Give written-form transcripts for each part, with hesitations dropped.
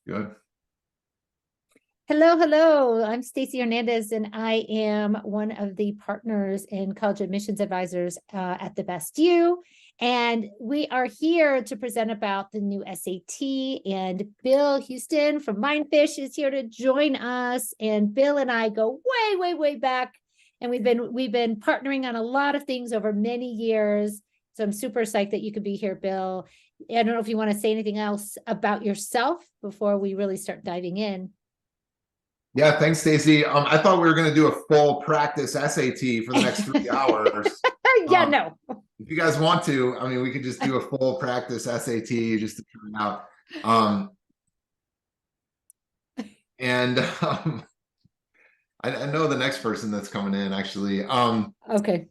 Good. Hello, hello. I'm Stacy Hernandez, and I am one of the partners and college admissions advisors at the Best U. And we are here to present about the new SAT. And Bill Huston from MindFish is here to join us. And Bill and I go way, way, way back. And we've been partnering on a lot of things over many years. So I'm super psyched that you could be here, Bill. I don't know if you want to say anything else about yourself before we really start diving in. Yeah, thanks, Stacy. I thought we were going to do a full practice SAT for the next 3 hours. Yeah, no. If you guys want to, I mean, we could just do a full practice SAT just to try it out. I know the next person that's coming in actually. Okay.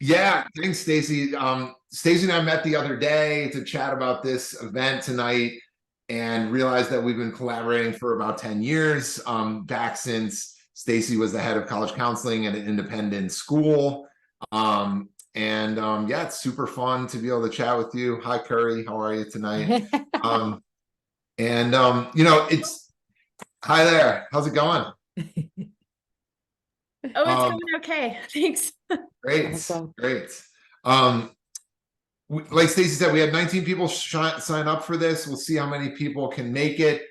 Yeah, thanks, Stacy. Stacy and I met the other day to chat about this event tonight, and realized that we've been collaborating for about 10 years, back since Stacy was the head of college counseling at an independent school. Yeah, it's super fun to be able to chat with you. Hi, Curry. How are you tonight? It's hi there. How's it going? Oh, it's going okay. Thanks. Great. Awesome. Great. Like Stacy said, we had 19 people sign up for this. We'll see how many people can make it.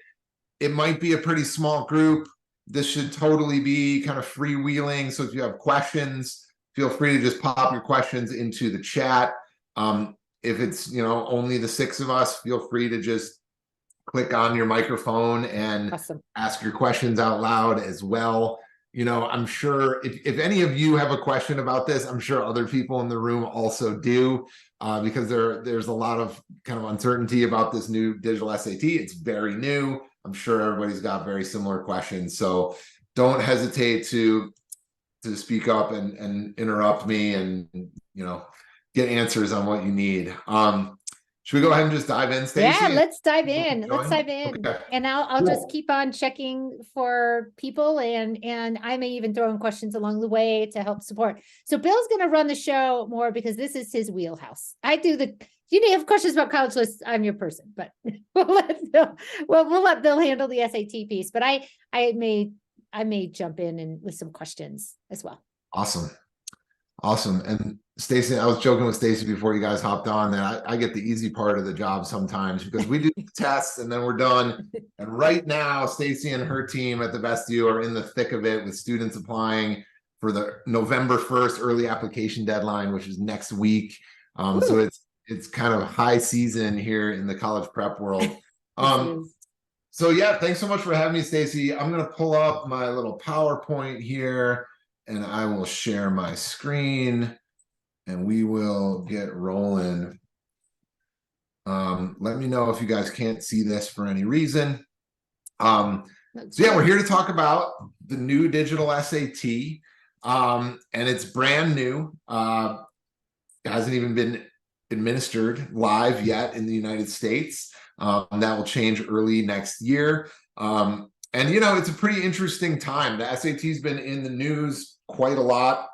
It might be a pretty small group. This should totally be kind of freewheeling. So if you have questions, feel free to just pop your questions into the chat. If it's, only the 6 of us, feel free to just click on your microphone and Awesome. ask your questions out loud as well. I'm sure if any of you have a question about this, I'm sure other people in the room also do, because there's a lot of kind of uncertainty about this new digital SAT. It's very new. I'm sure everybody's got very similar questions. So don't hesitate to speak up and interrupt me and, get answers on what you need. Should we go ahead and just dive in, Stacy? Yeah, let's dive in. Let's dive in. Okay. And I'll just keep on checking for people, and I may even throw in questions along the way to help support. So Bill's going to run the show more because this is his wheelhouse. You have questions about college lists, I'm your person, but we'll let Bill handle the SAT piece. But I may jump in with some questions as well. Awesome. And Stacy, I was joking with Stacy before you guys hopped on that I get the easy part of the job sometimes because we do the tests and then we're done. And right now, Stacy and her team at the Best U are in the thick of it with students applying for the November 1st early application deadline, which is next week. So it's kind of high season here in the college prep world. So yeah, thanks so much for having me, Stacy. I'm going to pull up my little PowerPoint here and I will share my screen and we will get rolling. Let me know if you guys can't see this for any reason. So yeah, we're here to talk about the new digital SAT, and it's brand new. It hasn't even been administered live yet in the United States. That will change early next year. And it's a pretty interesting time. The SAT's been in the news quite a lot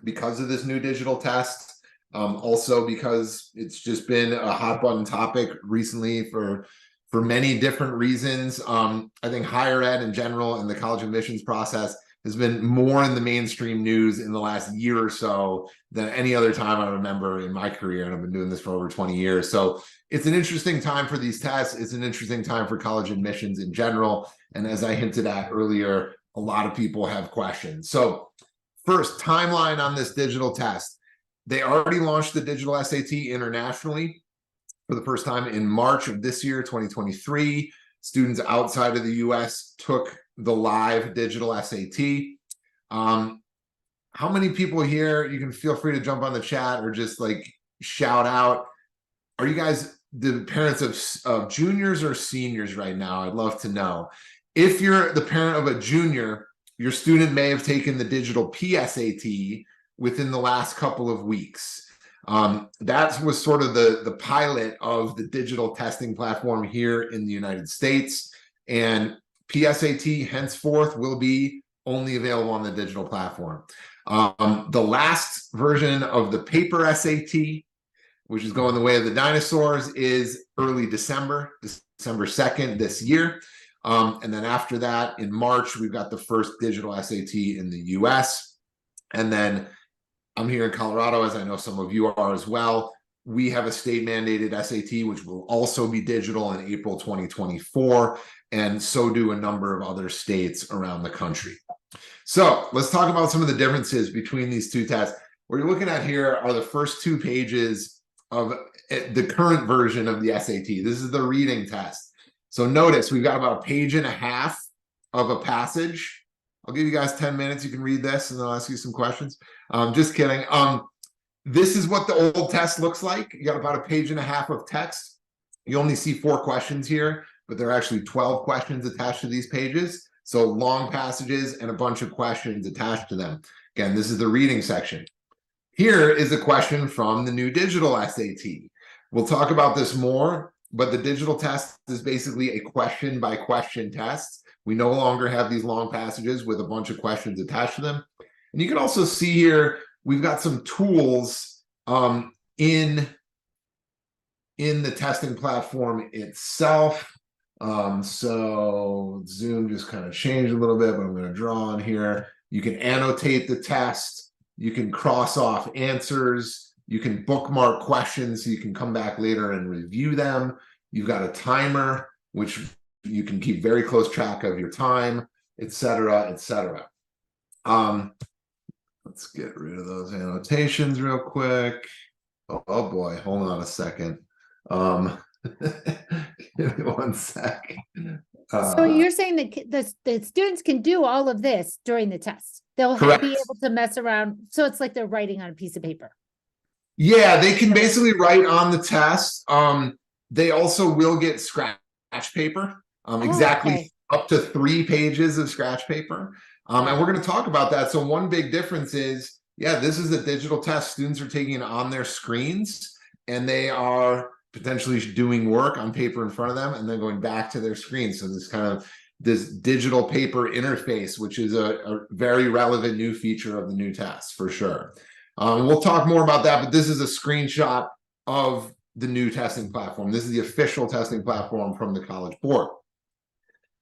because of this new digital test. Also because it's just been a hot button topic recently for many different reasons. I think higher ed in general and the college admissions process has been more in the mainstream news in the last year or so than any other time I remember in my career. And I've been doing this for over 20 years. So it's an interesting time for these tests. It's an interesting time for college admissions in general. And as I hinted at earlier, a lot of people have questions. So first, timeline on this digital test. They already launched the digital SAT internationally for the first time in March of this year, 2023. Students outside of the US took the live digital SAT. How many people here, you can feel free to jump on the chat or just like shout out. Are you guys the parents of juniors or seniors right now? I'd love to know. If you're the parent of a junior, your student may have taken the digital PSAT within the last couple of weeks. That was sort of the pilot of the digital testing platform here in the United States. And PSAT henceforth will be only available on the digital platform. The last version of the paper SAT which is going the way of the dinosaurs, is early December 2nd this year. And then after that, in March, we've got the first digital SAT in the US. And then I'm here in Colorado, as I know some of you are as well. We have a state mandated SAT, which will also be digital in April 2024. And so do a number of other states around the country. So let's talk about some of the differences between these two tests. What you're looking at here are the first 2 pages of the current version of the SAT. This is the reading test. So notice we've got about a page and a half of a passage. I'll give you guys 10 minutes. You can read this and I'll ask you some questions. Just kidding. This is what the old test looks like. You got about a page and a half of text. You only see 4 questions here, but there are actually 12 questions attached to these pages. So long passages and a bunch of questions attached to them. Again, this is the reading section. Here is a question from the new digital SAT. We'll talk about this more, but the digital test is basically a question by question test. We no longer have these long passages with a bunch of questions attached to them. And you can also see here, we've got some tools in the testing platform itself. So Zoom just kind of changed a little bit, but I'm going to draw on here. You can annotate the test. You can cross off answers. You can bookmark questions so you can come back later and review them. You've got a timer, which you can keep very close track of your time, etc., etc. Let's get rid of those annotations real quick. Oh boy, hold on a second. Give me 1 sec. So you're saying that the students can do all of this during the test. They'll be able to mess around. So it's like they're writing on a piece of paper. Yeah, they can basically write on the test. They also will get scratch paper, exactly up to 3 pages of scratch paper. And we're going to talk about that. So one big difference is, yeah, this is a digital test. Students are taking it on their screens and they are potentially doing work on paper in front of them and then going back to their screen. So this digital paper interface, which is a very relevant new feature of the new test for sure. We'll talk more about that, but this is a screenshot of the new testing platform. This is the official testing platform from the College Board.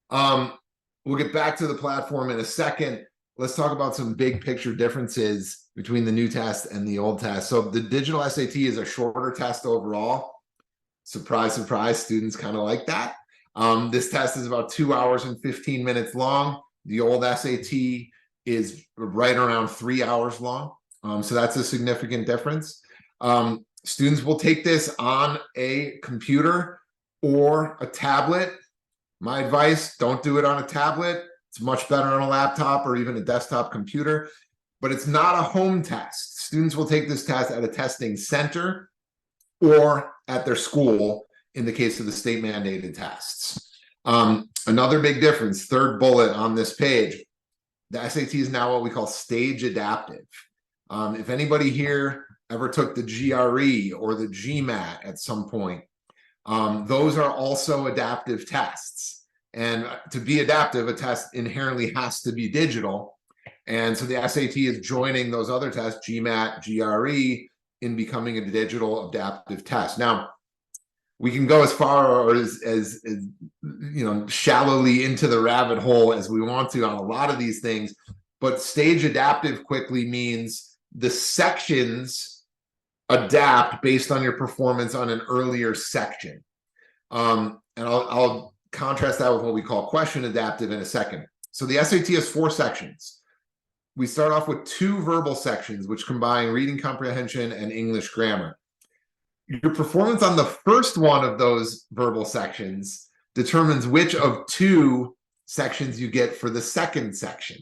We'll get back to the platform in a second. Let's talk about some big picture differences between the new test and the old test. So the digital SAT is a shorter test overall. Surprise, surprise, students kind of like that. This test is about 2 hours and 15 minutes long. The old SAT is right around 3 hours long. So that's a significant difference. Students will take this on a computer or a tablet. My advice, don't do it on a tablet. It's much better on a laptop or even a desktop computer, but it's not a home test. Students will take this test at a testing center or at their school in the case of the state mandated tests. Another big difference, 3rd bullet on this page, the SAT is now what we call stage adaptive. If anybody here ever took the GRE or the GMAT at some point, those are also adaptive tests. And to be adaptive, a test inherently has to be digital. And so the SAT is joining those other tests, GMAT, GRE, in becoming a digital adaptive test. Now, we can go as far or as you know, shallowly into the rabbit hole as we want to on a lot of these things, but stage adaptive quickly means the sections adapt based on your performance on an earlier section. And I'll contrast that with what we call question adaptive in a second. So the SAT has 4 sections. We start off with 2 verbal sections, which combine reading comprehension and English grammar. Your performance on the first one of those verbal sections determines which of 2 sections you get for the second section.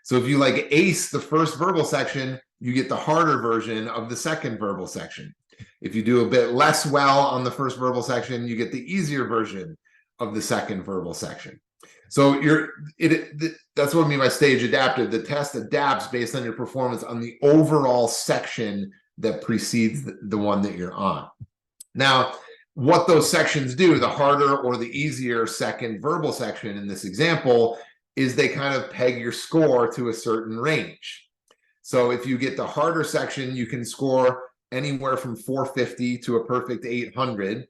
So if you like ace the first verbal section, you get the harder version of the second verbal section. If you do a bit less well on the first verbal section, you get the easier version of the second verbal section. So that's what I mean by stage adaptive. The test adapts based on your performance on the overall section that precedes the one that you're on. Now, what those sections do, the harder or the easier second verbal section in this example, is they kind of peg your score to a certain range. So if you get the harder section, you can score anywhere from 450 to a perfect 800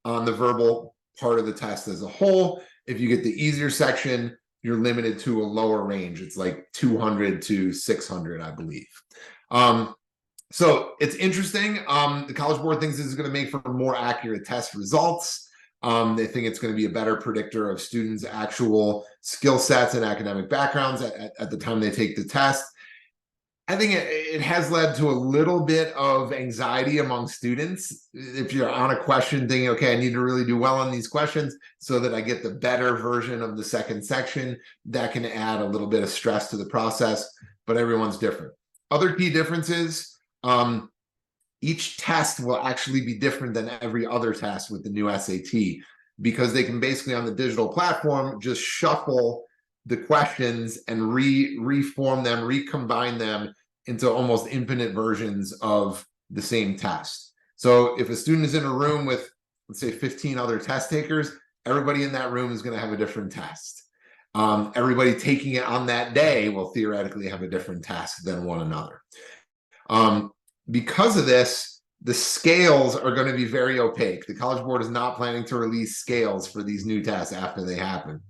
on the verbal part of the test as a whole. If you get the easier section, you're limited to a lower range. It's like 200 to 600, I believe. So it's interesting. The College Board thinks this is going to make for more accurate test results. They think it's going to be a better predictor of students' actual skill sets and academic backgrounds at the time they take the test. I think it has led to a little bit of anxiety among students. If you're on a question thinking, okay, I need to really do well on these questions so that I get the better version of the second section, that can add a little bit of stress to the process, but everyone's different. Other key differences, each test will actually be different than every other test with the new SAT, because they can basically on the digital platform just shuffle the questions and reform them, recombine them into almost infinite versions of the same test. So if a student is in a room with, let's say, 15 other test takers, everybody in that room is going to have a different test. Everybody taking it on that day will theoretically have a different test than one another. Because of this, the scales are going to be very opaque. The College Board is not planning to release scales for these new tests after they happen.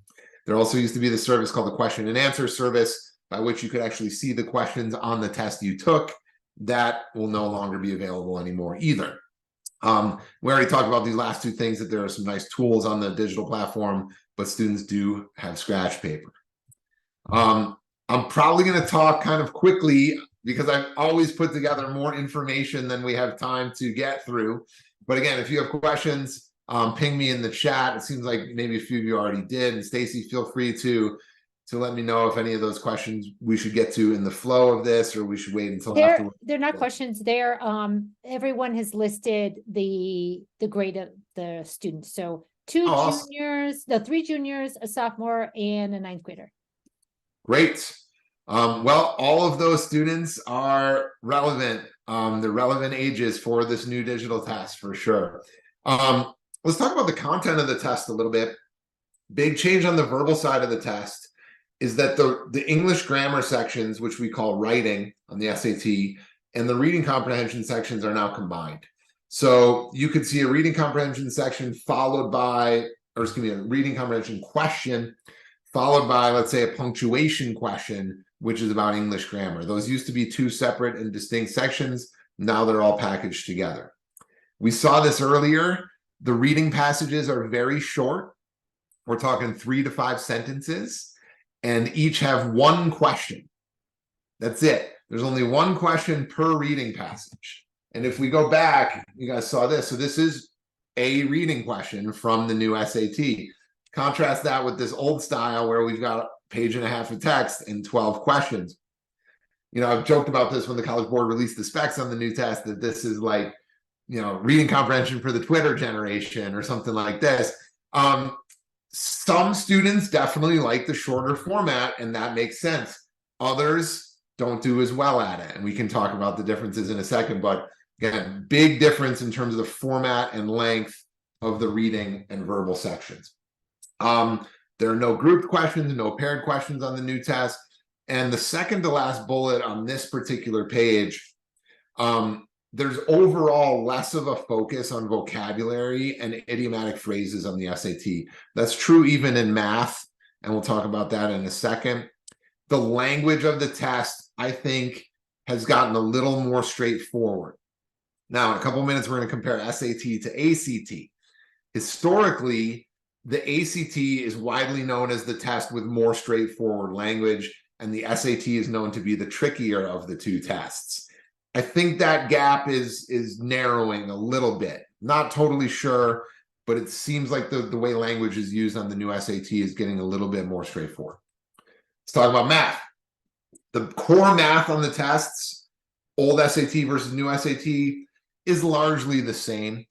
There also used to be the service called the question and answer service, by which you could actually see the questions on the test you took. That will no longer be available anymore either. We already talked about these last two things, that there are some nice tools on the digital platform, but students do have scratch paper. I'm probably going to talk kind of quickly because I've always put together more information than we have time to get through. But again, if you have questions, ping me in the chat. It seems like maybe a few of you already did. And Stacy, feel free to let me know if any of those questions we should get to in the flow of this, or we should wait until afterwards. They're not questions. They're everyone has listed the grade of the students. So two juniors, no, 3 juniors, a sophomore, and a 9th grader. Great. Well, all of those students are relevant. The relevant ages for this new digital test for sure. Let's talk about the content of the test a little bit. Big change on the verbal side of the test is that the English grammar sections, which we call writing on the SAT, and the reading comprehension sections are now combined. So you could see a reading comprehension section followed by, or excuse me, a reading comprehension question followed by, let's say, a punctuation question, which is about English grammar. Those used to be 2 separate and distinct sections. Now they're all packaged together. We saw this earlier. The reading passages are very short. We're talking 3 to 5 sentences, and each have 1 question. That's it. There's only 1 question per reading passage. And if we go back, you guys saw this. So this is a reading question from the new SAT. Contrast that with this old style where we've got a page and a half of text and 12 questions. You know, I've joked about this when the College Board released the specs on the new test, that this is like, you know, reading comprehension for the Twitter generation or something like this. Some students definitely like the shorter format, and that makes sense. Others don't do as well at it, and we can talk about the differences in a second. But again, big difference in terms of the format and length of the reading and verbal sections. There are no grouped questions, no paired questions on the new test. And the second to last bullet on this particular page, there's overall less of a focus on vocabulary and idiomatic phrases on the SAT. That's true even in math, and we'll talk about that in a second. The language of the test, I think, has gotten a little more straightforward. Now, in a couple of minutes, we're going to compare SAT to ACT. Historically, the ACT is widely known as the test with more straightforward language, and the SAT is known to be the trickier of the 2 tests. I think that gap is narrowing a little bit. Not totally sure, but it seems like the way language is used on the new SAT is getting a little bit more straightforward. Let's talk about math. The core math on the tests, old SAT versus new SAT, is largely the same.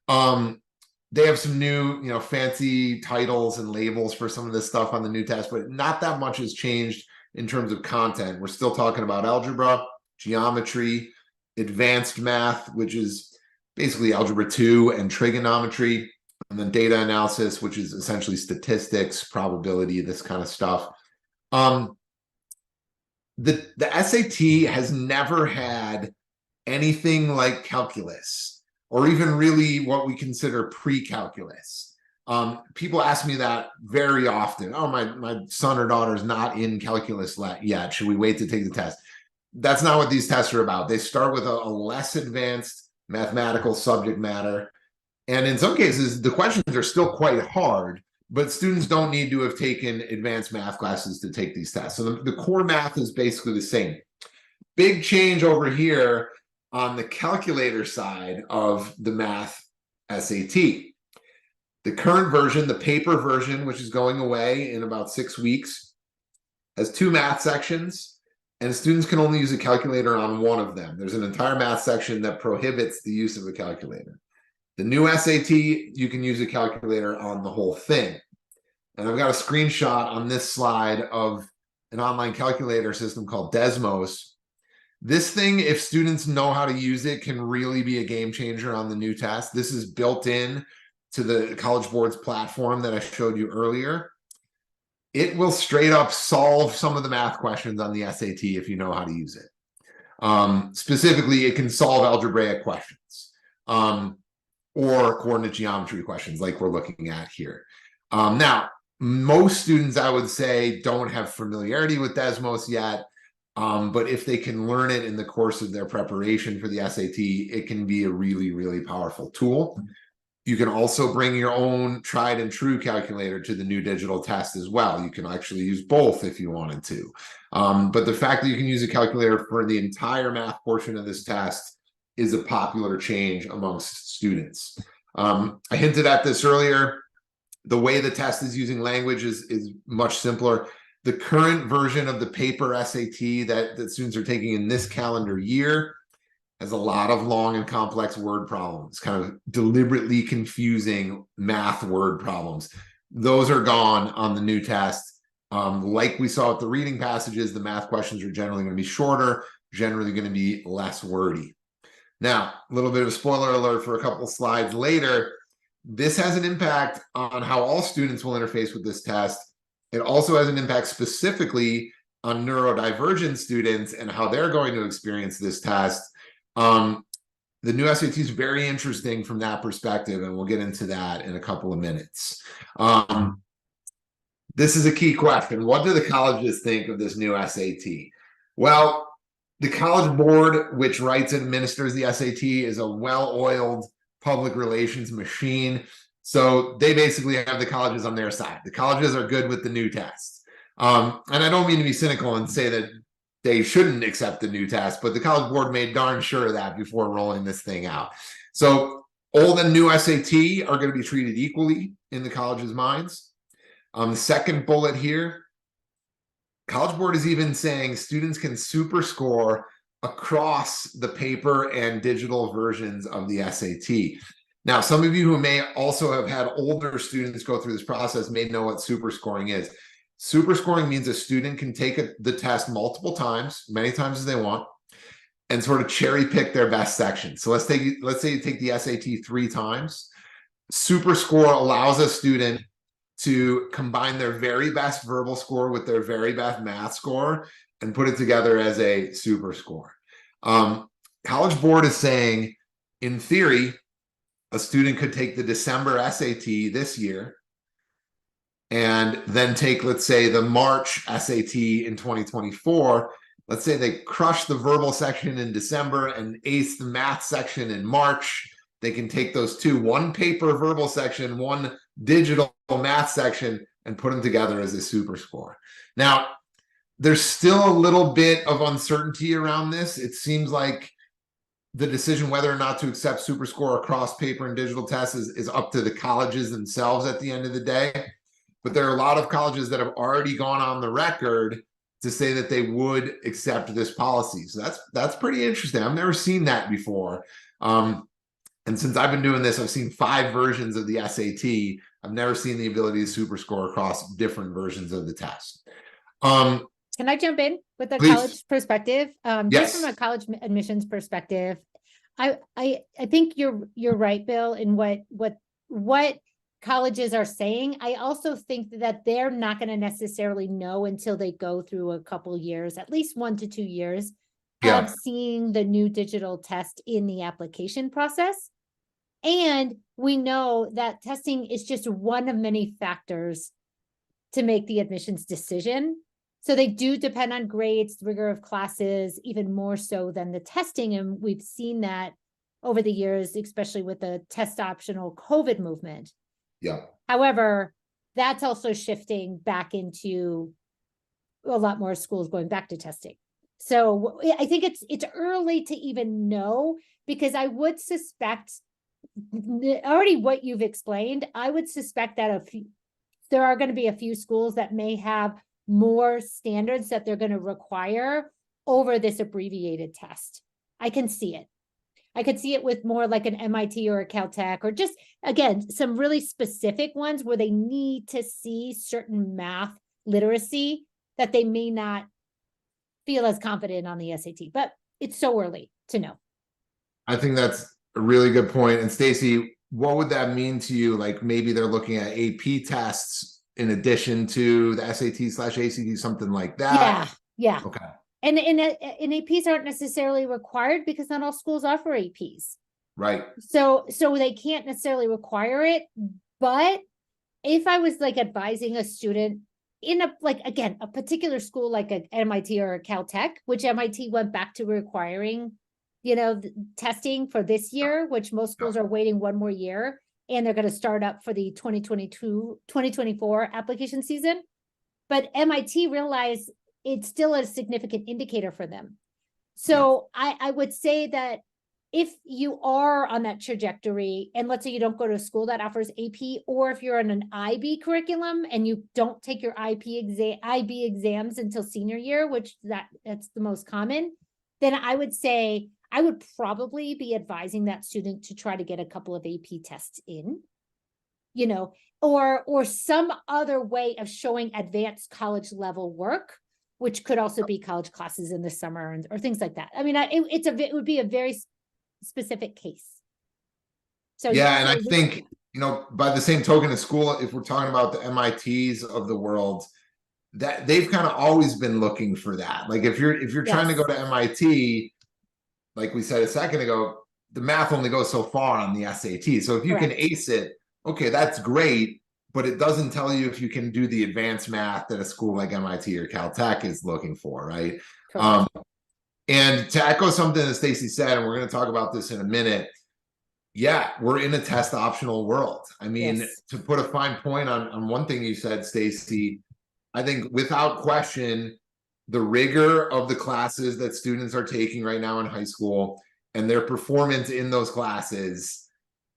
They have some new, you know, fancy titles and labels for some of this stuff on the new test, but not that much has changed in terms of content. We're still talking about algebra, geometry, advanced math, which is basically algebra 2 and trigonometry, and then data analysis, which is essentially statistics, probability, this kind of stuff. The SAT has never had anything like calculus, or even really what we consider pre-calculus. People ask me that very often. Oh, my son or daughter is not in calculus yet. Should we wait to take the test? That's not what these tests are about. They start with a less advanced mathematical subject matter. And in some cases, the questions are still quite hard, but students don't need to have taken advanced math classes to take these tests. So the core math is basically the same. Big change over here on the calculator side of the math SAT. The current version, the paper version, which is going away in about 6 weeks, has 2 math sections, and students can only use a calculator on one of them. There's an entire math section that prohibits the use of a calculator. The new SAT, you can use a calculator on the whole thing. And I've got a screenshot on this slide of an online calculator system called Desmos. This thing, if students know how to use it, can really be a game changer on the new test. This is built in to the College Board's platform that I showed you earlier. It will straight up solve some of the math questions on the SAT if you know how to use it. Specifically, it can solve algebraic questions or coordinate geometry questions like we're looking at here. Now, most students, I would say, don't have familiarity with Desmos yet, but if they can learn it in the course of their preparation for the SAT, it can be a really, really powerful tool. You can also bring your own tried and true calculator to the new digital test as well. You can actually use both if you wanted to. But the fact that you can use a calculator for the entire math portion of this test is a popular change amongst students. I hinted at this earlier. The way the test is using language is much simpler. The current version of the paper SAT that students are taking in this calendar year has a lot of long and complex word problems, kind of deliberately confusing math word problems. Those are gone on the new test. Like we saw with the reading passages, the math questions are generally going to be shorter, generally going to be less wordy. Now, a little bit of a spoiler alert for a couple slides later. This has an impact on how all students will interface with this test. It also has an impact specifically on neurodivergent students and how they're going to experience this test. The new SAT is very interesting from that perspective, and we'll get into that in a couple of minutes. This is a key question. What do the colleges think of this new SAT? Well, the College Board, which writes and administers the SAT, is a well-oiled public relations machine. So they basically have the colleges on their side. The colleges are good with the new test. And I don't mean to be cynical and say that they shouldn't accept the new test, but the College Board made darn sure of that before rolling this thing out. So old and new SAT are going to be treated equally in the college's minds. The second bullet here, College Board is even saying students can super score across the paper and digital versions of the SAT. Now, some of you who may also have had older students go through this process may know what super scoring is. Super scoring means a student can take the test multiple times, many times as they want, and sort of cherry pick their best section. So let's say you take the SAT 3 times. Super score allows a student to combine their very best verbal score with their very best math score and put it together as a super score. College Board is saying, in theory, a student could take the December SAT this year and then take, let's say, the March SAT in 2024. Let's say they crush the verbal section in December and ace the math section in March. They can take those two, one paper verbal section, one digital math section, and put them together as a super score. Now, there's still a little bit of uncertainty around this. It seems like the decision whether or not to accept super score across paper and digital tests is up to the colleges themselves at the end of the day. But there are a lot of colleges that have already gone on the record to say that they would accept this policy. So that's pretty interesting. I've never seen that before. And since I've been doing this, I've seen 5 versions of the SAT. I've never seen the ability to super score across different versions of the test. Can I jump in with a Please. college perspective? Yes. Just from a college admissions perspective, I think you're right, Bill, in what colleges are saying. I also think that they're not going to necessarily know until they go through a couple years, at least 1 to 2 years, Yeah. of seeing the new digital test in the application process. And we know that testing is just one of many factors to make the admissions decision. So they do depend on grades, rigor of classes, even more so than the testing. And we've seen that over the years, especially with the test optional COVID movement. Yeah. However, that's also shifting back into a lot more schools going back to testing. So I think it's early to even know, because I would suspect already what you've explained, I would suspect that there are going to be a few schools that may have more standards that they're going to require over this abbreviated test. I can see it. I could see it with more like an MIT or a Caltech, or just, again, some really specific ones where they need to see certain math literacy that they may not feel as confident on the SAT, but it's so early to know. I think that's a really good point. And Stacy, what would that mean to you? Like maybe they're looking at AP tests in addition to the SAT/ACT, something like that. Yeah. Okay. And APs aren't necessarily required because not all schools offer APs. Right. So they can't necessarily require it. But if I was like advising a student in a particular school like a MIT or a Caltech, which MIT went back to requiring, testing for this year, which most schools are waiting one more year, and they're going to start up for the 2022-2024 application season. But MIT realized it's still a significant indicator for them. So I would say that if you are on that trajectory, and let's say you don't go to a school that offers AP, or if you're on an IB curriculum and you don't take your IB exams until senior year, which that's the most common, then I would say I would probably be advising that student to try to get a couple of AP tests in, or some other way of showing advanced college level work, which could also be college classes in the summer or things like that. I mean, it would be a very specific case. So yeah, and I think, by the same token of school, if we're talking about the MITs of the world, that they've kind of always been looking for that. Like if you're trying to go to MIT, like we said a second ago, the math only goes so far on the SAT. So if you can ace it, okay, that's great. But it doesn't tell you if you can do the advanced math that a school like MIT or Caltech is looking for, right? And to echo something that Stacy said, and we're going to talk about this in a minute, yeah, we're in a test optional world. I mean, to put a fine point on one thing you said, Stacy, I think without question, the rigor of the classes that students are taking right now in high school and their performance in those classes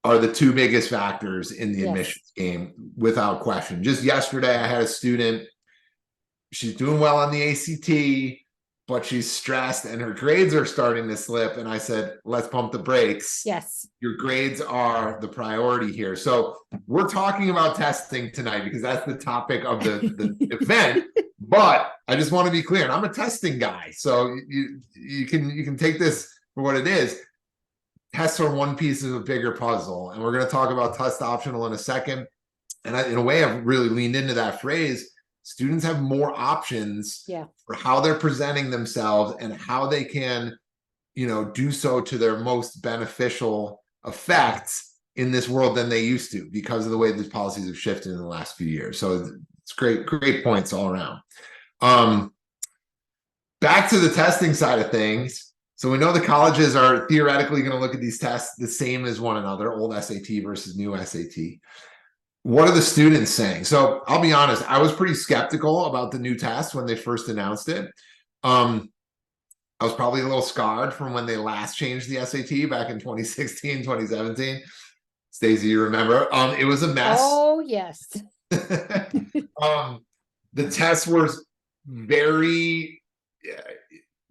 are the two biggest factors in the admissions game, without question. Just yesterday, I had a student, she's doing well on the ACT, but she's stressed and her grades are starting to slip. And I said, let's pump the brakes. Yes. Your grades are the priority here. So we're talking about testing tonight because that's the topic of the event. But I just want to be clear, and I'm a testing guy. So you can take this for what it is. Tests are one piece of a bigger puzzle, and we're going to talk about test optional in a second. And in a way, I've really leaned into that phrase. Students have more options for how they're presenting themselves and how they can, do so to their most beneficial effects in this world than they used to because of the way these policies have shifted in the last few years. So it's great points all around. Back to the testing side of things. So we know the colleges are theoretically going to look at these tests the same as one another, old SAT versus new SAT. What are the students saying? So I'll be honest, I was pretty skeptical about the new test when they first announced it. I was probably a little scarred from when they last changed the SAT back in 2016, 2017. Stacy, you remember? It was a mess. Oh, yes. The tests were very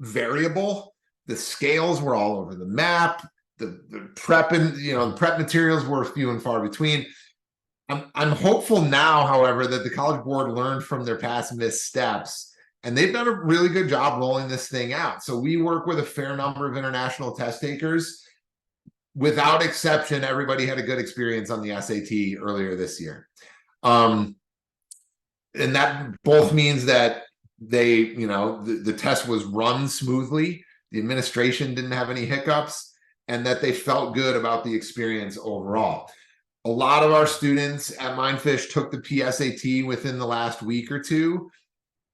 variable. The scales were all over the map. The prep the prep materials were few and far between. I'm hopeful now, however, that the College Board learned from their past missteps, and they've done a really good job rolling this thing out. So we work with a fair number of international test takers. Without exception, everybody had a good experience on the SAT earlier this year. And that both means that they, the test was run smoothly. the administration didn't have any hiccups, and that they felt good about the experience overall. A lot of our students at MindFish took the PSAT within the last week or two.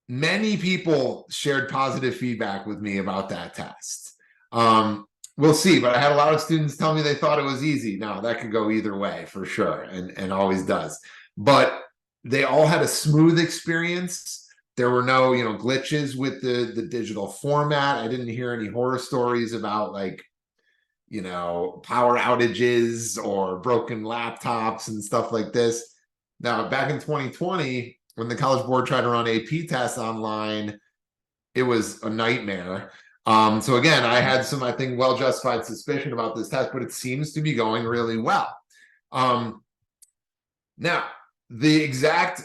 Many people shared positive feedback with me about that test. We'll see, but I had a lot of students tell me they thought it was easy. Now, that could go either way for sure, and always does. But they all had a smooth experience. There were no, glitches with the digital format. I didn't hear any horror stories about like, power outages or broken laptops and stuff like this. Now, back in 2020, when the College Board tried to run AP tests online, it was a nightmare. So again, I had some, I think, well-justified suspicion about this test, but it seems to be going really well. Now, the exact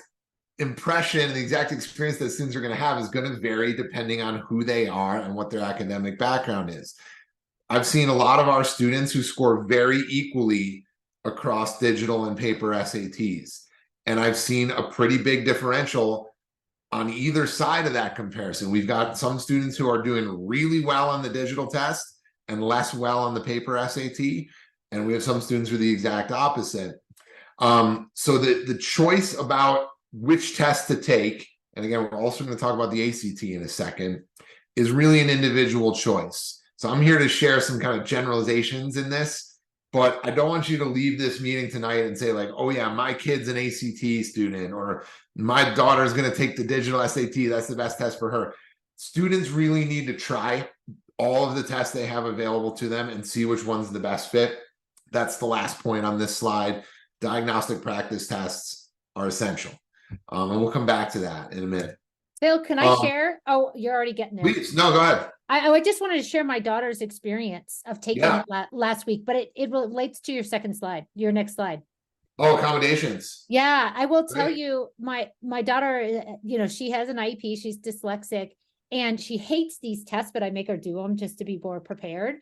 impression, the exact experience that students are going to have is going to vary depending on who they are and what their academic background is. I've seen a lot of our students who score very equally across digital and paper SATs. And I've seen a pretty big differential on either side of that comparison. We've got some students who are doing really well on the digital test and less well on the paper SAT. And we have some students who are the exact opposite. So the choice about which test to take, and again, we're also going to talk about the ACT in a second, is really an individual choice. So I'm here to share some kind of generalizations in this, but I don't want you to leave this meeting tonight and say like, oh yeah, my kid's an ACT student, or my daughter's going to take the digital SAT. That's the best test for her. Students really need to try all of the tests they have available to them and see which one's the best fit. That's the last point on this slide. Diagnostic practice tests are essential. And we'll come back to that in a minute. Phil, can I share? Oh, you're already getting there. Please, no, go ahead. I just wanted to share my daughter's experience of taking it last week, but it relates to your second slide, your next slide. Oh, accommodations. Yeah, I will tell you, my daughter, she has an IEP, she's dyslexic, and she hates these tests, but I make her do them just to be more prepared.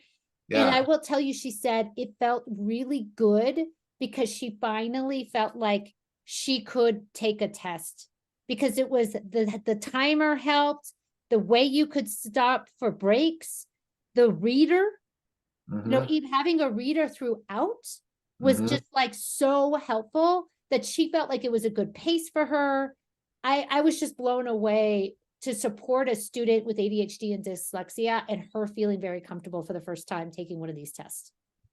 Yeah. And I will tell you, she said it felt really good because she finally felt like she could take a test, because it was the timer helped, the way you could stop for breaks, the reader, even having a reader throughout was just like so helpful that she felt like it was a good pace for her. I was just blown away to support a student with ADHD and dyslexia and her feeling very comfortable for the first time taking one of these tests.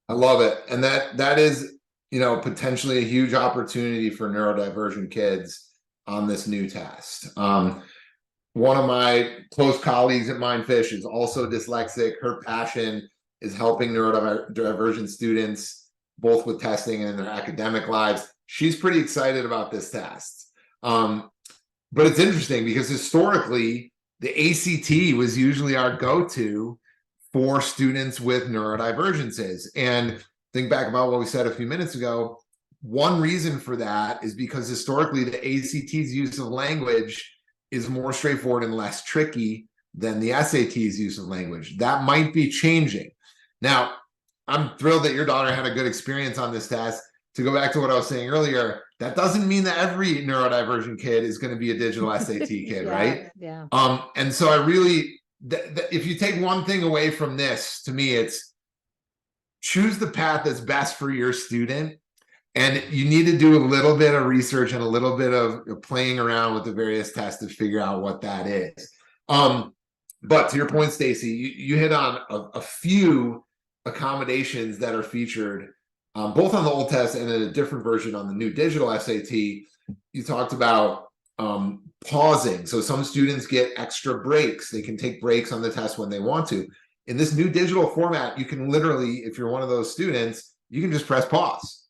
I love it. And that is, potentially a huge opportunity for neurodivergent kids on this new test. One of my close colleagues at MindFish is also dyslexic. Her passion is helping neurodivergent students, both with testing and in their academic lives. She's pretty excited about this test. But it's interesting because historically, the ACT was usually our go-to for students with neurodivergences. And think back about what we said a few minutes ago. One reason for that is because historically, the ACT's use of language is more straightforward and less tricky than the SAT's use of language. That might be changing. Now, I'm thrilled that your daughter had a good experience on this test. To go back to what I was saying earlier, that doesn't mean that every neurodivergent kid is going to be a digital SAT kid, right? Yeah. And so I really, if you take one thing away from this, to me, it's choose the path that's best for your student. And you need to do a little bit of research and a little bit of playing around with the various tests to figure out what that is. But to your point, Stacy, you hit on a few accommodations that are featured both on the old test and in a different version on the new digital SAT. You talked about pausing. So some students get extra breaks. They can take breaks on the test when they want to. In this new digital format, you can literally, if you're one of those students, you can just press pause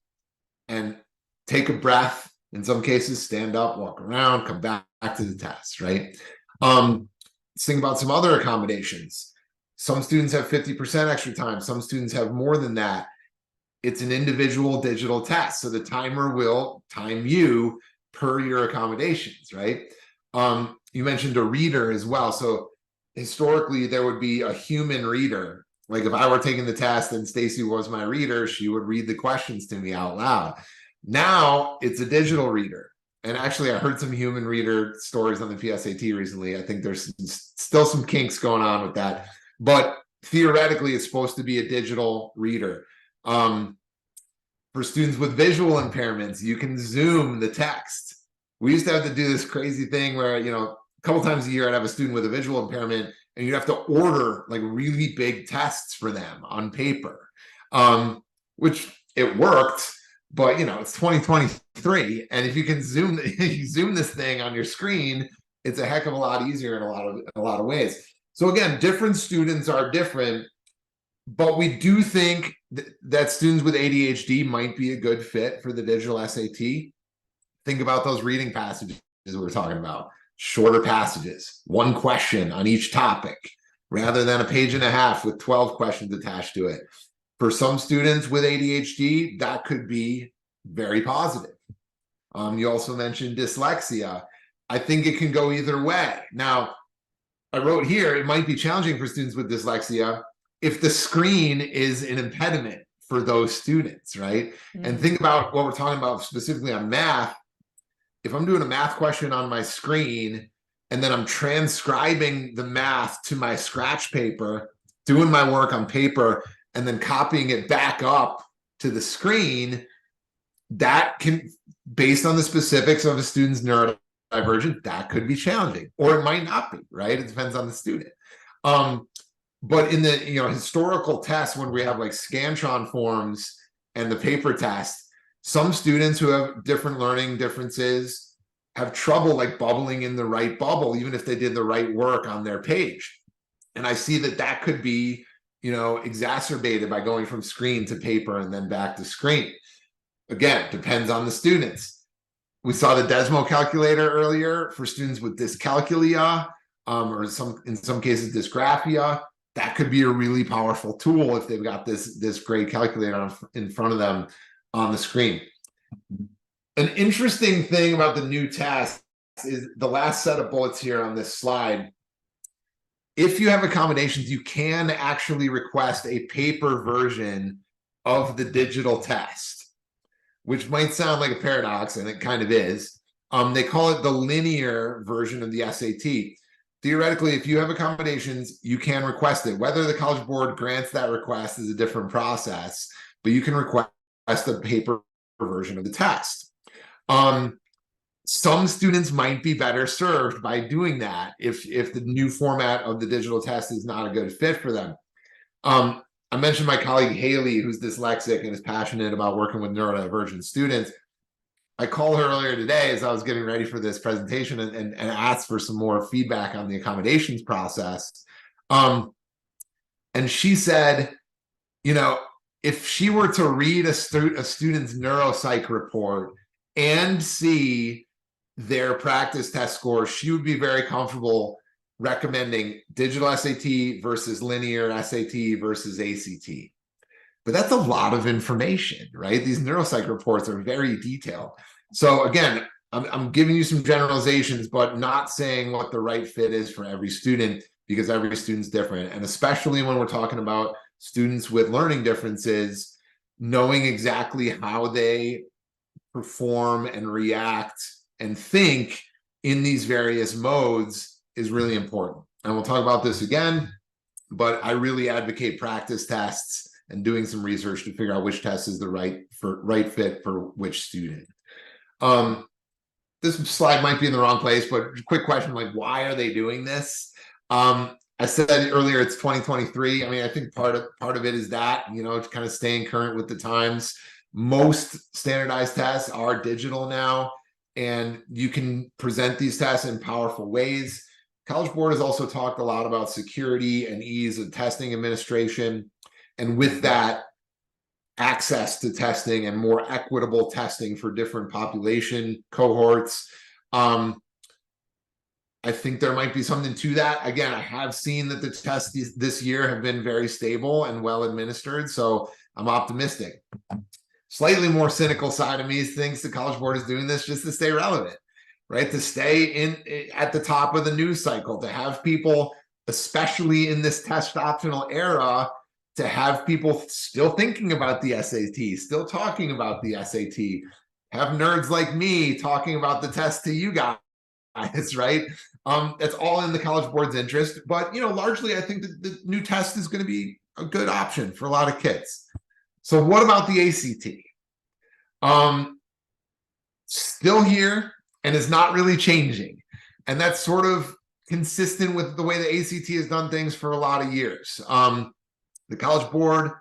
and take a breath. In some cases, stand up, walk around, come back to the test, right? Let's think about some other accommodations. Some students have 50% extra time. Some students have more than that. It's an individual digital test. So the timer will time you per your accommodations, right? You mentioned a reader as well. So historically, there would be a human reader. Like if I were taking the test and Stacy was my reader, she would read the questions to me out loud. Now it's a digital reader. And actually, I heard some human reader stories on the PSAT recently. I think there's still some kinks going on with that. But theoretically it's supposed to be a digital reader. For students with visual impairments, you can zoom the text. We used to have to do this crazy thing where, a couple times a year I'd have a student with a visual impairment and you'd have to order like really big tests for them on paper, which it worked, but it's 2023. And if you can zoom, you zoom this thing on your screen, it's a heck of a lot easier in a lot of ways. So again, different students are different, but we do think that students with ADHD might be a good fit for the digital SAT. Think about those reading passages we were talking about. Shorter passages, one question on each topic, rather than a page and a half with 12 questions attached to it. For some students with ADHD, that could be very positive. You also mentioned dyslexia. I think it can go either way. Now, I wrote here, it might be challenging for students with dyslexia if the screen is an impediment for those students, right? And think about what we're talking about specifically on math. If I'm doing a math question on my screen and then I'm transcribing the math to my scratch paper, doing my work on paper, and then copying it back up to the screen, that can, based on the specifics of a student's neurodivergent, that could be challenging, or it might not be, right? It depends on the student. But in the historical tests, when we have like Scantron forms and the paper test, some students who have different learning differences have trouble like bubbling in the right bubble, even if they did the right work on their page. And I see that could be, exacerbated by going from screen to paper and then back to screen. Again, depends on the students. We saw the Desmo calculator earlier for students with dyscalculia, or in some cases dysgraphia. That could be a really powerful tool if they've got this great calculator in front of them on the screen. An interesting thing about the new test is the last set of bullets here on this slide. If you have accommodations, you can actually request a paper version of the digital test, which might sound like a paradox, and it kind of is. They call it the linear version of the SAT. Theoretically, if you have accommodations, you can request it. Whether the College Board grants that request is a different process, but you can request a paper version of the test. Some students might be better served by doing that if the new format of the digital test is not a good fit for them. I mentioned my colleague Haley, who's dyslexic and is passionate about working with neurodivergent students. I called her earlier today as I was getting ready for this presentation and asked for some more feedback on the accommodations process. And she said, if she were to read a student's neuropsych report and see their practice test scores, she would be very comfortable recommending digital SAT versus linear SAT versus ACT. But that's a lot of information, right? These neuropsych reports are very detailed. So again, I'm giving you some generalizations, but not saying what the right fit is for every student, because every student's different. And especially when we're talking about students with learning differences, knowing exactly how they perform and react and think in these various modes is really important. And we'll talk about this again, but I really advocate practice tests and doing some research to figure out which test is the right fit for which student. This slide might be in the wrong place, but quick question, like, why are they doing this? I said earlier, it's 2023. I mean, I think part of it is that, it's kind of staying current with the times. Most standardized tests are digital now, and you can present these tests in powerful ways. College Board has also talked a lot about security and ease of testing administration. And with that, access to testing and more equitable testing for different population cohorts. I think there might be something to that. Again, I have seen that the tests this year have been very stable and well administered, so I'm optimistic. Slightly more cynical side of me thinks the College Board is doing this just to stay relevant, right? To stay at the top of the news cycle, to have people, especially in this test optional era, to have people still thinking about the SAT, still talking about the SAT, have nerds like me talking about the test to you guys bias, right? That's all in the College Board's interest. But, largely I think that the new test is going to be a good option for a lot of kids. So what about the ACT? Still here and is not really changing. And that's sort of consistent with the way the ACT has done things for a lot of years. The College Board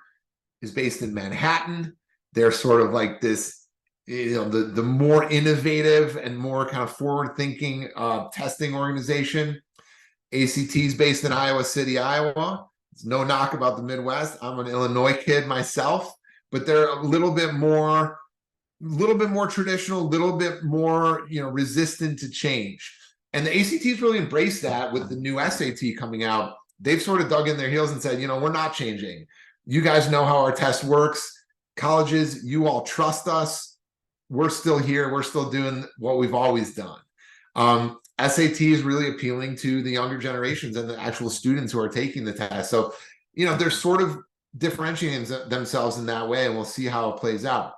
is based in Manhattan. They're sort of like this, the more innovative and more kind of forward-thinking testing organization. ACT is based in Iowa City, Iowa. It's no knock about the Midwest. I'm an Illinois kid myself, but they're a little bit more traditional, a little bit more, resistant to change. And the ACT's really embraced that with the new SAT coming out. They've sort of dug in their heels and said, we're not changing. You guys know how our test works. Colleges, you all trust us. We're still here. We're still doing what we've always done. SAT is really appealing to the younger generations and the actual students who are taking the test. So, they're sort of differentiating themselves in that way, and we'll see how it plays out.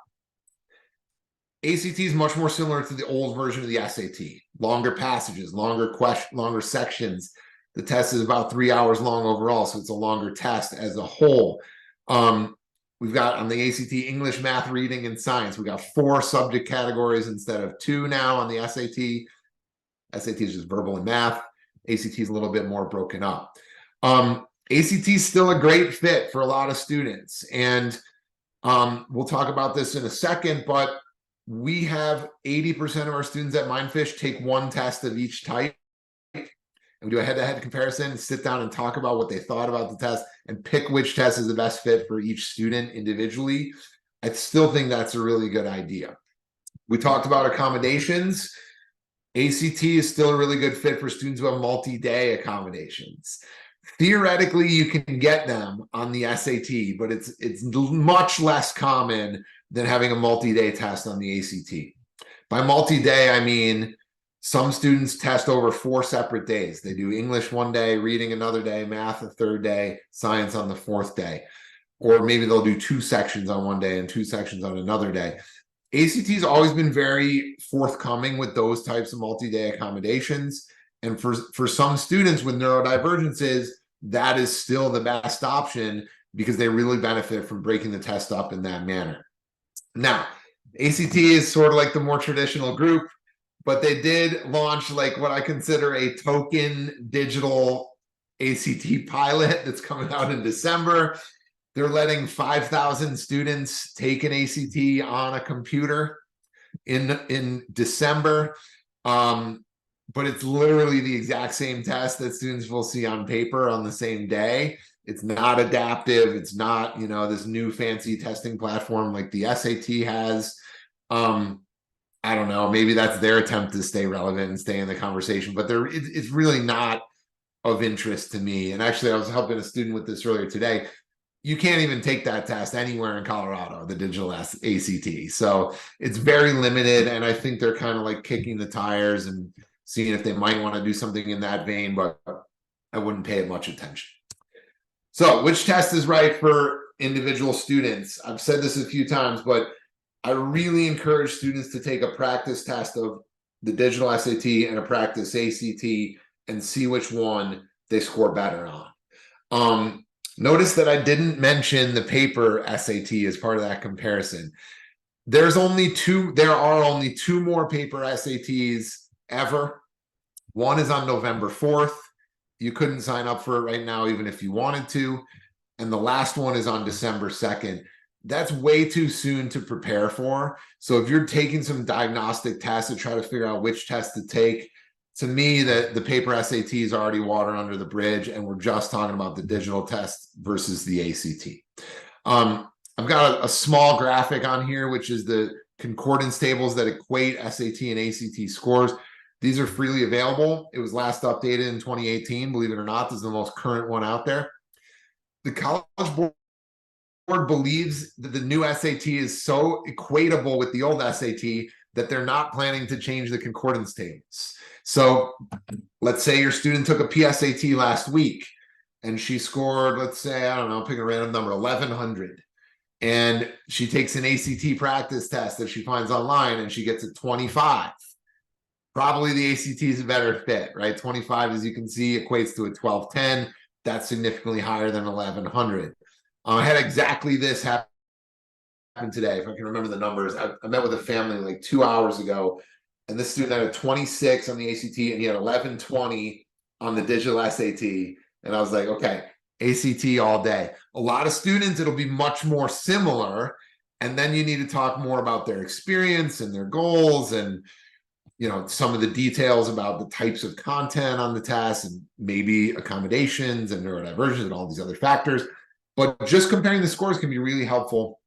ACT is much more similar to the old version of the SAT. Longer passages, longer sections. The test is about 3 hours long overall, so it's a longer test as a whole. We've got on the ACT English, math, reading, and science. We got 4 subject categories instead of 2 now on the SAT. SAT is just verbal and math. ACT is a little bit more broken up. ACT is still a great fit for a lot of students, and we'll talk about this in a second, but we have 80% of our students at MindFish take one test of each type, and we do a head-to-head comparison and sit down and talk about what they thought about the test and pick which test is the best fit for each student individually. I still think that's a really good idea. We talked about accommodations. ACT is still a really good fit for students who have multi-day accommodations. Theoretically, you can get them on the SAT, but it's much less common than having a multi-day test on the ACT. By multi-day, I mean some students test over 4 separate days. They do English one day, reading another day, math a third day, science on the 4th day. Or maybe they'll do 2 sections on one day and 2 sections on another day. ACT's always been very forthcoming with those types of multi-day accommodations. And for some students with neurodivergences, that is still the best option because they really benefit from breaking the test up in that manner. Now, ACT is sort of like the more traditional group, but they did launch like what I consider a token digital ACT pilot that's coming out in December. They're letting 5,000 students take an ACT on a computer in December. But it's literally the exact same test that students will see on paper on the same day. It's not adaptive. It's not, this new fancy testing platform like the SAT has. I don't know, maybe that's their attempt to stay relevant and stay in the conversation, but it's really not of interest to me. And actually, I was helping a student with this earlier today. You can't even take that test anywhere in Colorado, the digital ACT. So it's very limited, and I think they're kind of like kicking the tires and seeing if they might want to do something in that vein, but I wouldn't pay it much attention. So which test is right for individual students? I've said this a few times, but I really encourage students to take a practice test of the digital SAT and a practice ACT and see which one they score better on. Notice that I didn't mention the paper SAT as part of that comparison. There are only 2 more paper SATs ever. One is on November 4th. You couldn't sign up for it right now, even if you wanted to. And the last one is on December 2nd. That's way too soon to prepare for. So if you're taking some diagnostic tests to try to figure out which test to take, to me, the paper SAT is already water under the bridge, and we're just talking about the digital test versus the ACT. I've got a small graphic on here, which is the concordance tables that equate SAT and ACT scores. These are freely available. It was last updated in 2018. Believe it or not, this is the most current one out there. The College Board believes that the new SAT is so equatable with the old SAT that they're not planning to change the concordance tables. So let's say your student took a PSAT last week and she scored, let's say, I don't know, pick a random number, 1,100. And she takes an ACT practice test that she finds online and she gets a 25. probably the ACT is a better fit, right? 25, as you can see, equates to a 1210. That's significantly higher than 1100. I had exactly this happen today, if I can remember the numbers. I met with a family like 2 hours ago, and this student had a 26 on the ACT, and he had 1120 on the digital SAT. And I was like, okay, ACT all day. A lot of students, it'll be much more similar. And then you need to talk more about their experience and their goals and, you know, some of the details about the types of content on the test and maybe accommodations and neurodivergence and all these other factors. But just comparing the scores can be really helpful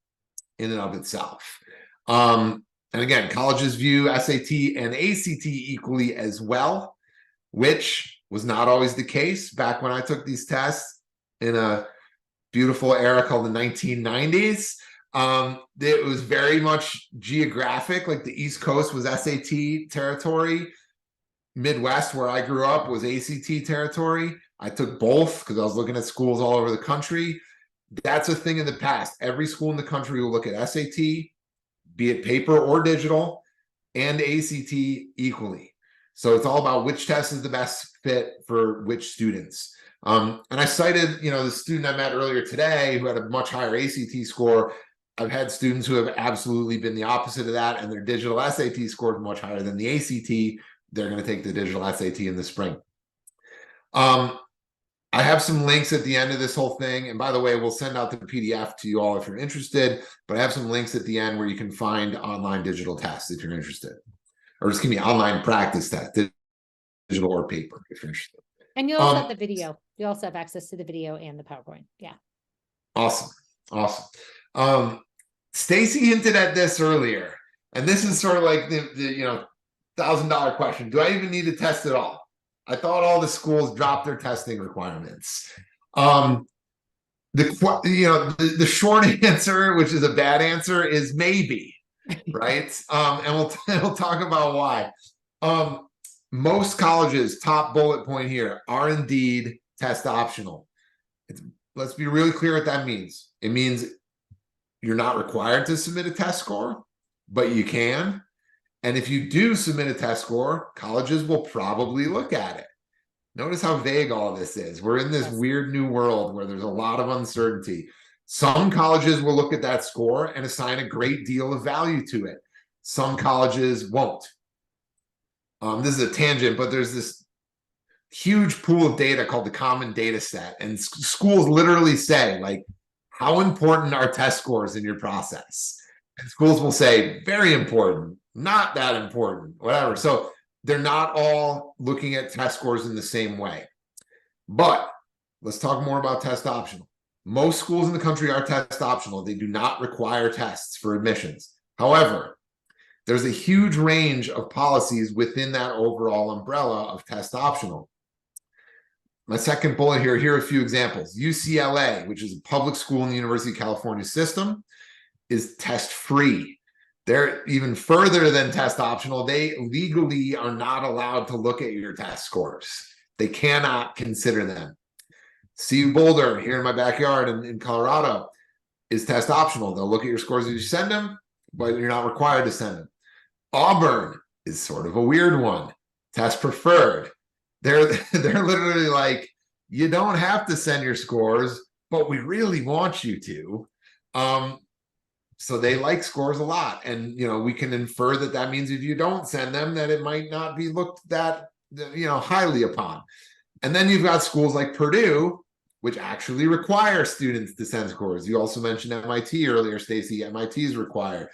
in and of itself. And again, colleges view SAT and ACT equally as well, which was not always the case back when I took these tests in a beautiful era called the 1990s. It was very much geographic, like the East Coast was SAT territory. Midwest, where I grew up, was ACT territory. I took both because I was looking at schools all over the country. That's a thing in the past. Every school in the country will look at SAT, be it paper or digital, and ACT equally. So it's all about which test is the best fit for which students. And I cited, you know, the student I met earlier today who had a much higher ACT score. I've had students who have absolutely been the opposite of that, and their digital SAT scored much higher than the ACT. They're going to take the digital SAT in the spring. I have some links at the end of this whole thing. And by the way, we'll send out the PDF to you all if you're interested. But I have some links at the end where you can find online digital tests if you're interested. Or excuse me, online practice test, digital or paper if you're interested. And you also have the video. You also have access to the video and the PowerPoint. Yeah. Awesome. Awesome. Stacy hinted at this earlier. And this is sort of like the you know, $1,000 question. Do I even need to test at all? I thought all the schools dropped their testing requirements. The short answer, which is a bad answer, is maybe, right? And we'll talk about why. Most colleges, top bullet point here, are indeed test optional. Let's be really clear what that means. It means you're not required to submit a test score, but you can. And if you do submit a test score, colleges will probably look at it. Notice how vague all this is. We're in this weird new world where there's a lot of uncertainty. Some colleges will look at that score and assign a great deal of value to it. Some colleges won't. This is a tangent, but there's this huge pool of data called the common data set. And schools literally say, like, how important are test scores in your process? And schools will say, very important, not that important, whatever. So they're not all looking at test scores in the same way. But let's talk more about test optional. Most schools in the country are test optional. They do not require tests for admissions. However, there's a huge range of policies within that overall umbrella of test optional. My second bullet here are a few examples. UCLA, which is a public school in the University of California system, is test free. They're even further than test optional. They legally are not allowed to look at your test scores. They cannot consider them. CU Boulder, here in my backyard in Colorado, is test optional. They'll look at your scores as you send them, but you're not required to send them. Auburn is sort of a weird one. Test preferred. They're literally like, you don't have to send your scores, but we really want you to. So they like scores a lot. And, you know, we can infer that that means if you don't send them, that it might not be looked that, you know, highly upon. And then you've got schools like Purdue, which actually require students to send scores. You also mentioned MIT earlier, Stacy. MIT is required.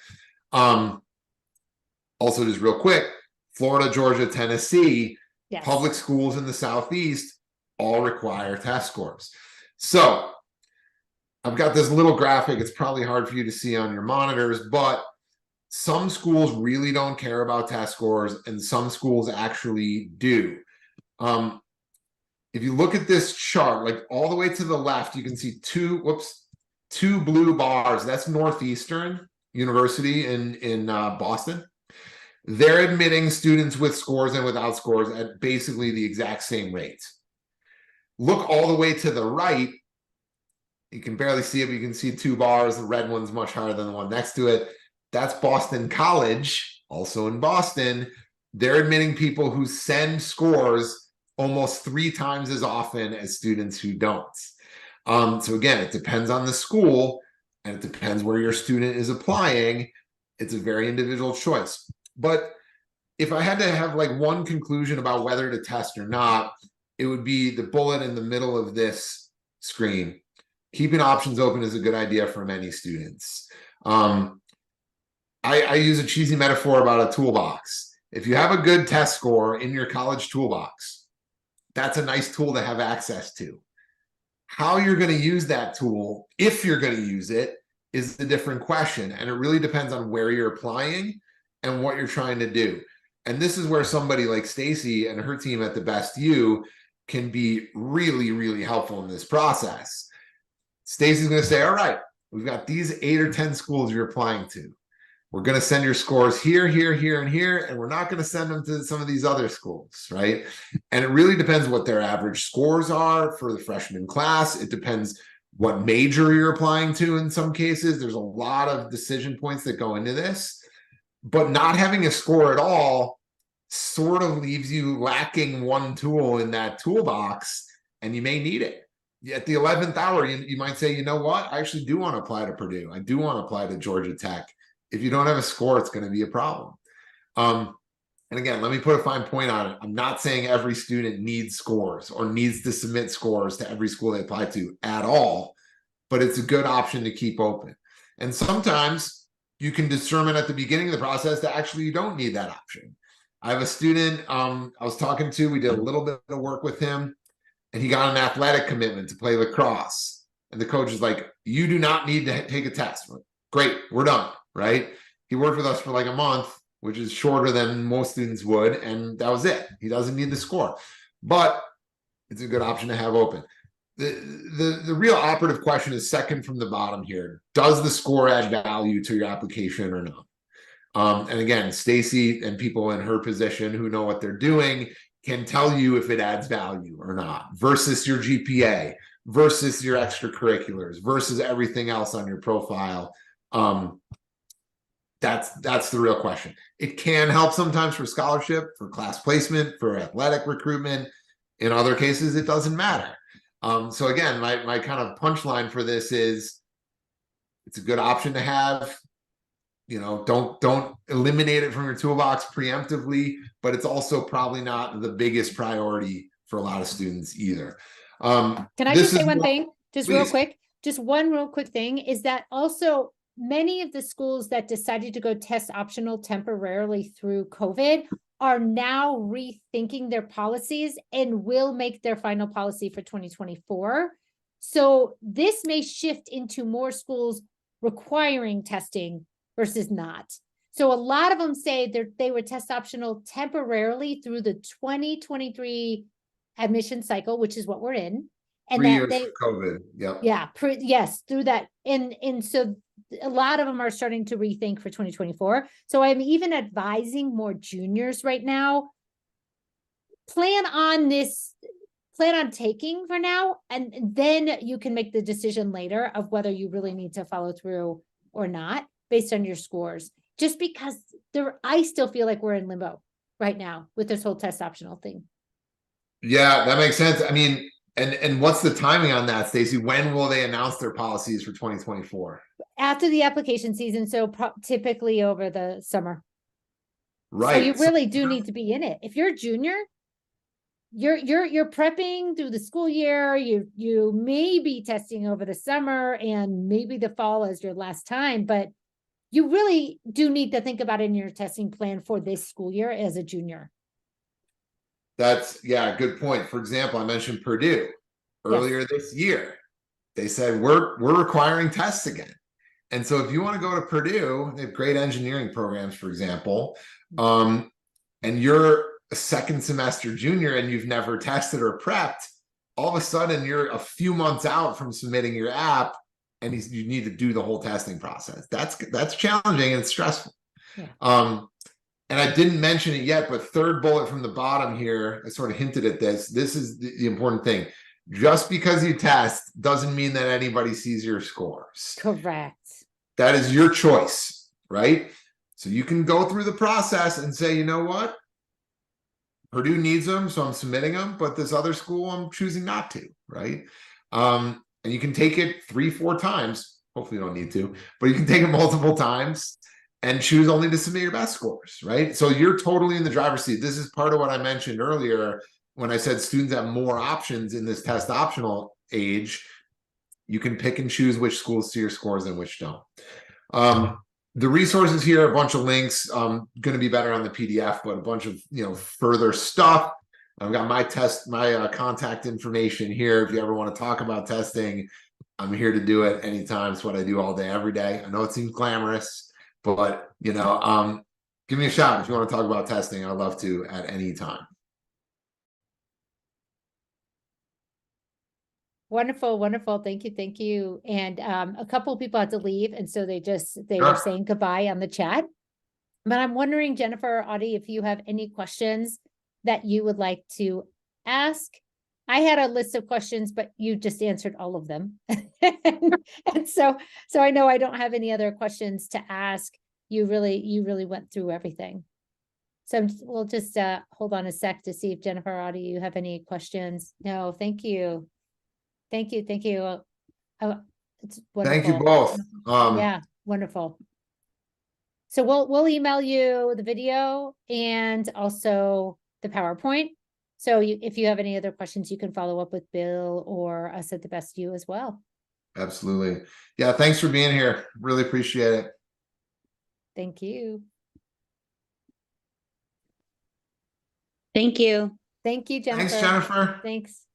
Also, just real quick, Florida, Georgia, Tennessee, yes, public schools in the Southeast all require test scores. So I've got this little graphic. It's probably hard for you to see on your monitors, but some schools really don't care about test scores, and some schools actually do. If you look at this chart, like all the way to the left, you can see two blue bars. That's Northeastern University in Boston. They're admitting students with scores and without scores at basically the exact same rates. Look all the way to the right. You can barely see it, but you can see two bars. The red one's much higher than the one next to it. That's Boston College, also in Boston. they're admitting people who send scores almost 3 times as often as students who don't. So again, it depends on the school and it depends where your student is applying. It's a very individual choice. But if I had to have like one conclusion about whether to test or not, it would be the bullet in the middle of this screen. Keeping options open is a good idea for many students. I use a cheesy metaphor about a toolbox. If you have a good test score in your college toolbox, that's a nice tool to have access to. How you're going to use that tool, if you're going to use it, is a different question. And it really depends on where you're applying and what you're trying to do. And this is where somebody like Stacy and her team at The Best You can be really, really helpful in this process. Stacy's going to say, all right, we've got these 8 or 10 schools you're applying to. We're going to send your scores here, here, here, and here, and we're not going to send them to some of these other schools, right? And it really depends what their average scores are for the freshman class. It depends what major you're applying to in some cases. There's a lot of decision points that go into this. But not having a score at all sort of leaves you lacking one tool in that toolbox, and you may need it. At the 11th hour, you might say, you know what? I actually do want to apply to Purdue. I do want to apply to Georgia Tech. If you don't have a score, it's going to be a problem. And again, let me put a fine point on it. I'm not saying every student needs scores or needs to submit scores to every school they apply to at all, but it's a good option to keep open. And sometimes you can determine at the beginning of the process that actually you don't need that option. I have a student I was talking to, we did a little bit of work with him, and he got an athletic commitment to play lacrosse. And the coach is like, you do not need to take a test. Like, great, we're done, right? He worked with us for like a month, which is shorter than most students would, and that was it. He doesn't need the score, but it's a good option to have open. The real operative question is second from the bottom here. Does the score add value to your application or not? And again, Stacy and people in her position who know what they're doing can tell you if it adds value or not versus your GPA, versus your extracurriculars, versus everything else on your profile. That's the real question. It can help sometimes for scholarship, for class placement, for athletic recruitment. In other cases, it doesn't matter. So again, my kind of punchline for this is it's a good option to have. You know, don't eliminate it from your toolbox preemptively, but it's also probably not the biggest priority for a lot of students either. Can I just say one thing, just real quick? Just one real quick thing is that also many of the schools that decided to go test optional temporarily through COVID are now rethinking their policies and will make their final policy for 2024. So this may shift into more schools requiring testing versus not. So a lot of them say they were test optional temporarily through the 2023 admission cycle, which is what we're in. And 3 that years they, of COVID. Yep. Yeah. Yes, through that. And so a lot of them are starting to rethink for 2024. So I'm even advising more juniors right now, plan on taking for now, and then you can make the decision later of whether you really need to follow through or not based on your scores. Just because I still feel like we're in limbo right now with this whole test optional thing. Yeah, that makes sense. I mean, and what's the timing on that, Stacy? When will they announce their policies for 2024? After the application season, so typically over the summer. Right. So you really do need to be in it. If you're a junior, you're prepping through the school year. You may be testing over the summer and maybe the fall as your last time, but you really do need to think about it in your testing plan for this school year as a junior. Yeah, good point. For example, I mentioned Purdue earlier this year. They said we're requiring tests again. And so if you want to go to Purdue, they have great engineering programs, for example, and you're a second semester junior and you've never tested or prepped, all of a sudden you're a few months out from submitting your app and you need to do the whole testing process. That's challenging and it's stressful. Yeah. And I didn't mention it yet, but third bullet from the bottom here, I sort of hinted at this. This is the important thing. Just because you test doesn't mean that anybody sees your scores. Correct. That is your choice, right? So you can go through the process and say, you know what? Purdue needs them, so I'm submitting them, but this other school I'm choosing not to, right? And you can take it 3-4 times. Hopefully you don't need to, but you can take it multiple times and choose only to submit your best scores, right? So you're totally in the driver's seat. This is part of what I mentioned earlier when I said students have more options in this test optional age. You can pick and choose which schools see your scores and which don't. The resources here, a bunch of links, going to be better on the PDF, but a bunch of, further stuff. I've got my contact information here. If you ever want to talk about testing, I'm here to do it anytime. It's what I do all day, every day. I know it seems glamorous, but give me a shout if you want to talk about testing. I'd love to at any time. Wonderful, wonderful. Thank you, thank you. And a couple of people had to leave, and so they Sure. were saying goodbye on the chat. But I'm wondering, Jennifer or Audie, if you have any questions that you would like to ask. I had a list of questions, but you just answered all of them. and so I know I don't have any other questions to ask. You really went through everything. So we'll just hold on a sec to see if Jennifer or Audie, you have any questions. No, thank you. Thank you. Thank you. It's wonderful. Thank you both. Yeah, wonderful. So we'll email you the video and also the PowerPoint. So if you have any other questions, you can follow up with Bill or us at the Best View as well. Absolutely. Yeah, thanks for being here. Really appreciate it. Thank you. Thank you. Thank you, Jennifer. Thanks, Jennifer. Thanks.